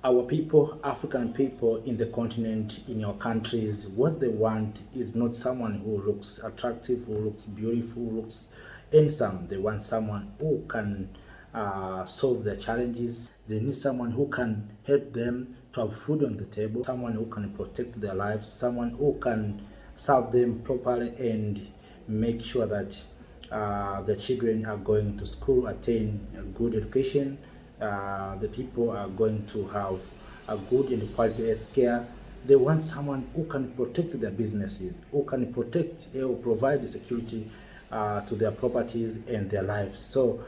Our people, African people in the continent, in your countries, what they want is not someone who looks attractive, who looks beautiful, who looks handsome. They want someone who can solve their challenges. They need someone who can help them to have food on the table, someone who can protect their lives, someone who can serve them properly and make sure that the children are going to school, attain a good education. The people are going to have a good and quality health care. They want someone who can protect their businesses, who can protect or provide security to their properties and their lives. So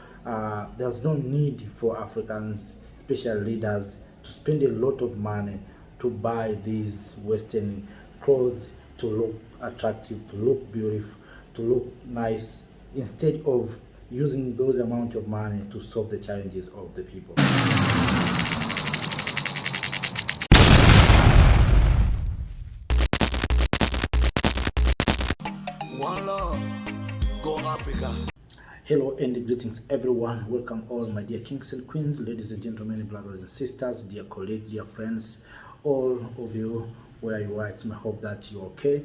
there's no need for Africans, special leaders, to spend a lot of money to buy these Western clothes to look attractive, to look beautiful, to look nice, instead of using those amount of money to solve the challenges of the people. One love, go Africa. Hello and greetings everyone. Welcome all my dear kings and queens, ladies and gentlemen, brothers and sisters, dear colleagues, dear friends, all of you where you are. It's my hope that you're okay.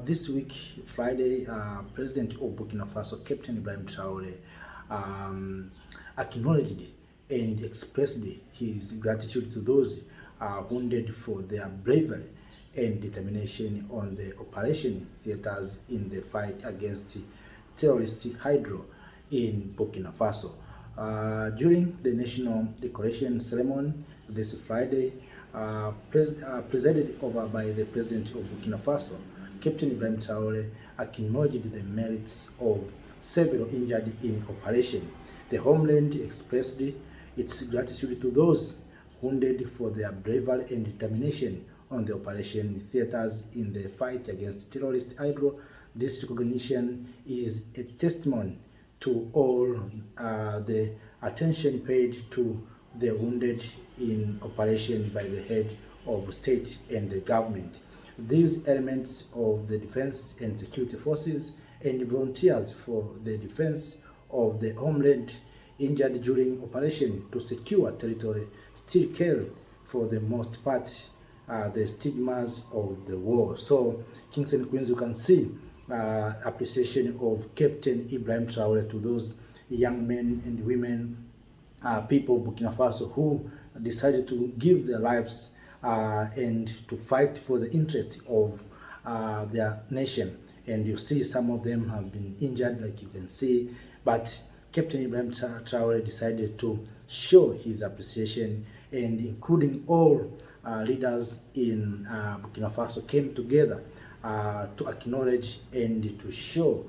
This week, Friday, President of Burkina Faso, Captain Ibrahim Traore, acknowledged and expressed his gratitude to those wounded for their bravery and determination on the operation theaters in the fight against terrorist hydro in Burkina Faso. During the national decoration ceremony this Friday, presided over by the President of Burkina Faso, Captain Ibrahim Traore, acknowledged the merits of several injured in operation. The homeland expressed its gratitude to those wounded for their bravery and determination on the operation theaters in the fight against terrorist hydro. This recognition is a testimony to all the attention paid to the wounded in operation by the head of state and the government. These elements of the defense and security forces and volunteers for the defense of the homeland injured during operation to secure territory still carry for the most part the stigmas of the war. So, kings and queens, you can see appreciation of Captain Ibrahim Traore to those young men and women, people of Burkina Faso who decided to give their lives and to fight for the interests of their nation. And you see some of them have been injured, like you can see, but Captain Ibrahim Traore decided to show his appreciation, and including all leaders in Burkina Faso came together to acknowledge and to show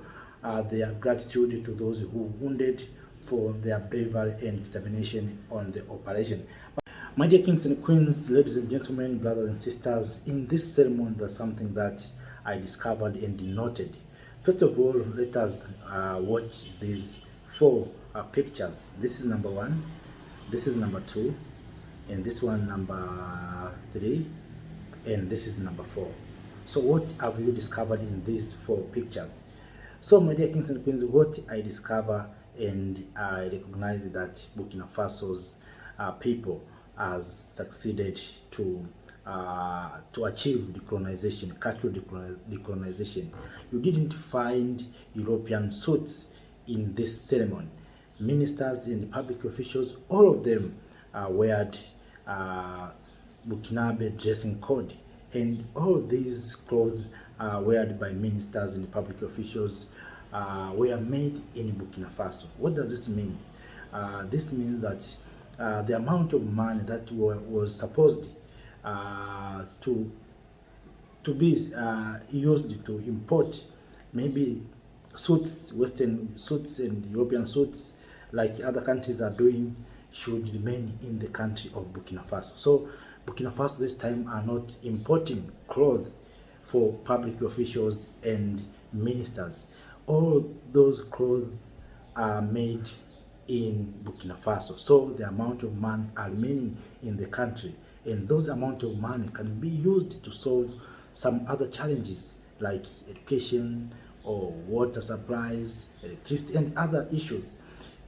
their gratitude to those who wounded for their bravery and determination on the operation. My dear kings and queens, ladies and gentlemen, brothers and sisters, in this ceremony there's something that I discovered and noted. First of all, let us watch these four pictures. This is number one, this is number two, and this one number three, and this is number four. So what have you discovered in these four pictures? So my dear kings and queens, what I discover and I recognize that Burkina Faso's people has succeeded to achieve decolonization, cultural decolonization. You didn't find European suits in this ceremony. Ministers and public officials, all of them weared Burkinabe dressing code, and all these clothes weared by ministers and public officials were made in Burkina Faso. What does this mean? This means that the amount of money that was supposed to be used to import maybe suits, Western suits and European suits, like other countries are doing, should remain in the country of Burkina Faso. So Burkina Faso this time are not importing clothes for public officials and ministers. All those clothes are made in Burkina Faso. So the amount of money are remaining in the country, and those amount of money can be used to solve some other challenges like education or water supplies, electricity, and other issues.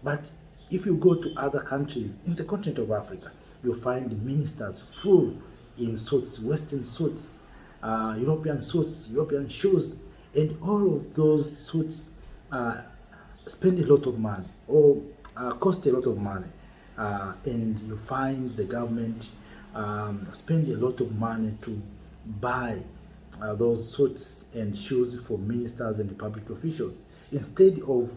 But if you go to other countries in the continent of Africa, you find ministers full in suits, Western suits, European suits, European shoes, and all of those suits spend a lot of money or cost a lot of money. And you find the government spend a lot of money to buy those suits and shoes for ministers and public officials instead of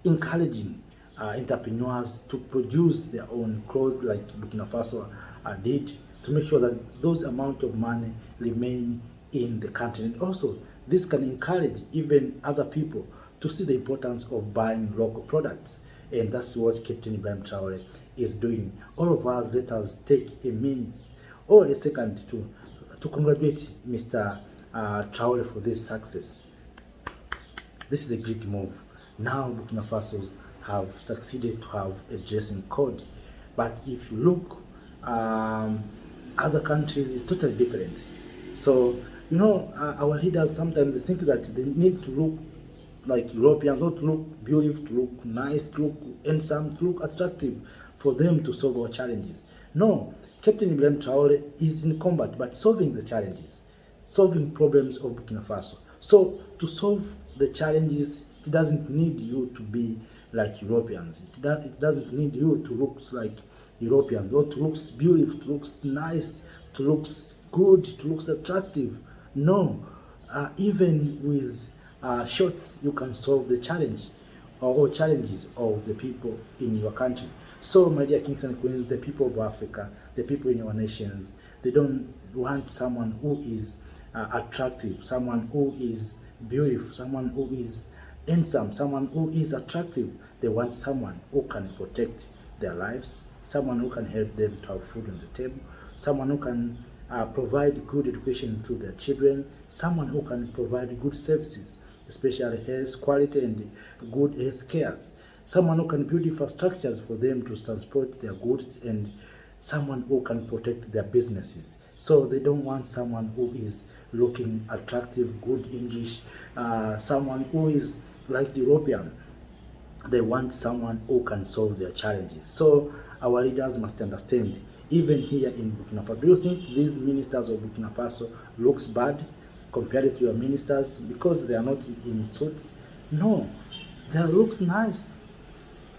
encouraging entrepreneurs to produce their own clothes like Burkina Faso did, to make sure that those amount of money remain in the country. And also, this can encourage even other people to see the importance of buying local products. And that's what Captain Ibrahim Traore is doing. All of us, let us take a minute or a second to congratulate Mr. Traore for this success. This is a great move. Now Burkina Faso have succeeded to have a dressing code. But if you look, other countries is totally different. So, our leaders sometimes they think that they need to look like Europeans, not to look beautiful, to look nice, to look handsome, to look attractive for them to solve our challenges. No, Captain Ibrahim Traore is in combat, but solving the challenges, solving problems of Burkina Faso. So to solve the challenges, it doesn't need you to be like Europeans. It doesn't need you to look like Europeans or to look beautiful, to look nice, to look good, to look attractive. No, even with shorts, you can solve the challenge or challenges of the people in your country. So, my dear kings and queens, the people of Africa, the people in our nations, they don't want someone who is attractive, someone who is beautiful, someone who is handsome, someone who is attractive. They want someone who can protect their lives, someone who can help them to have food on the table, someone who can provide good education to their children, someone who can provide good services, especially health quality and good health care, someone who can build infrastructures for them to transport their goods, and someone who can protect their businesses. So they don't want someone who is looking attractive, good English, someone who is like the European. They want someone who can solve their challenges. So our leaders must understand, even here in Burkina Faso, do you think these ministers of Burkina Faso looks bad compared to your ministers because they are not in suits? No, their looks nice,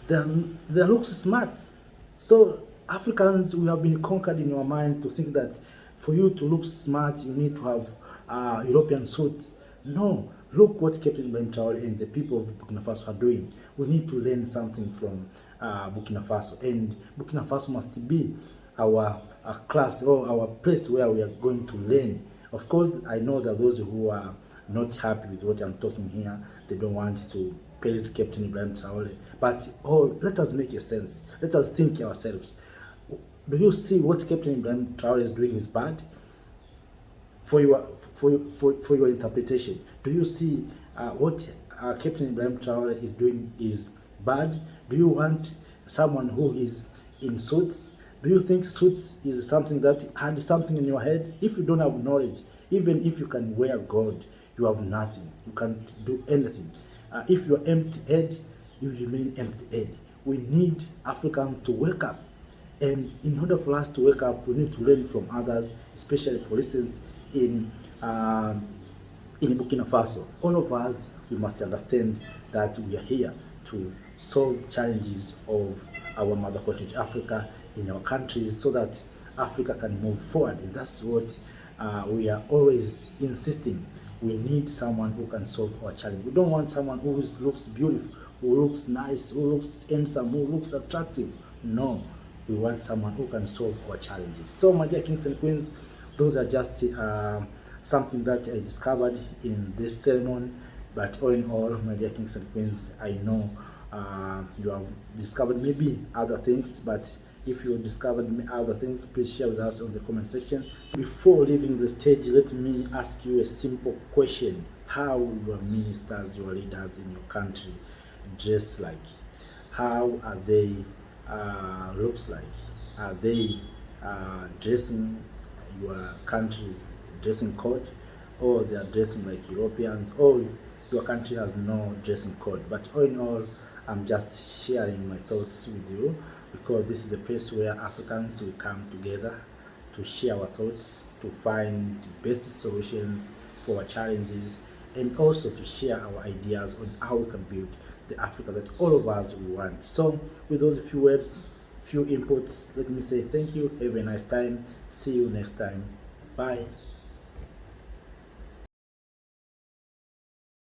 their looks smart. So Africans, we have been conquered in our mind to think that for you to look smart, you need to have European suits. No, look what Captain Ibrahim Traore and the people of Burkina Faso are doing. We need to learn something from Burkina Faso, and Burkina Faso must be our class or our place where we are going to learn. Of course, I know that those who are not happy with what I'm talking here, they don't want to praise Captain Ibrahim Traore. But let us make a sense. Let us think ourselves. Do you see what Captain Ibrahim Traore is doing is bad? For your interpretation, do you see what Captain Ibrahim Traore is doing is bad? Do you want someone who is in suits? Do you think suits is something that had something in your head? If you don't have knowledge, even if you can wear gold, you have nothing. You can't do anything. If you're empty-head, you remain empty-head. We need Africans to wake up. And in order for us to wake up, we need to learn from others, especially, for instance, in Burkina Faso. All of us, we must understand that we are here to solve challenges of our mother country, Africa, in our countries, so that Africa can move forward. And that's what we are always insisting. We need someone who can solve our challenge. We don't want someone who looks beautiful, who looks nice, who looks handsome, who looks attractive. No, we want someone who can solve our challenges. So, my dear kings and queens, those are just something that I discovered in this ceremony. But all in all, my dear kings and queens, I know you have discovered maybe other things, but if you discovered other things, please share with us on the comment section. Before leaving the stage, let me ask you a simple question. How your ministers, your leaders in your country dress like? How are they looks like? Are they dressing your country's dressing code, or they are dressing like Europeans, or your country has no dressing code? But all in all, I'm just sharing my thoughts with you. because this is the place where Africans will come together to share our thoughts, to find the best solutions for our challenges, and also to share our ideas on how we can build the Africa that all of us we want. So with those few words, few inputs, let me say thank you, have a nice time, see you next time, bye.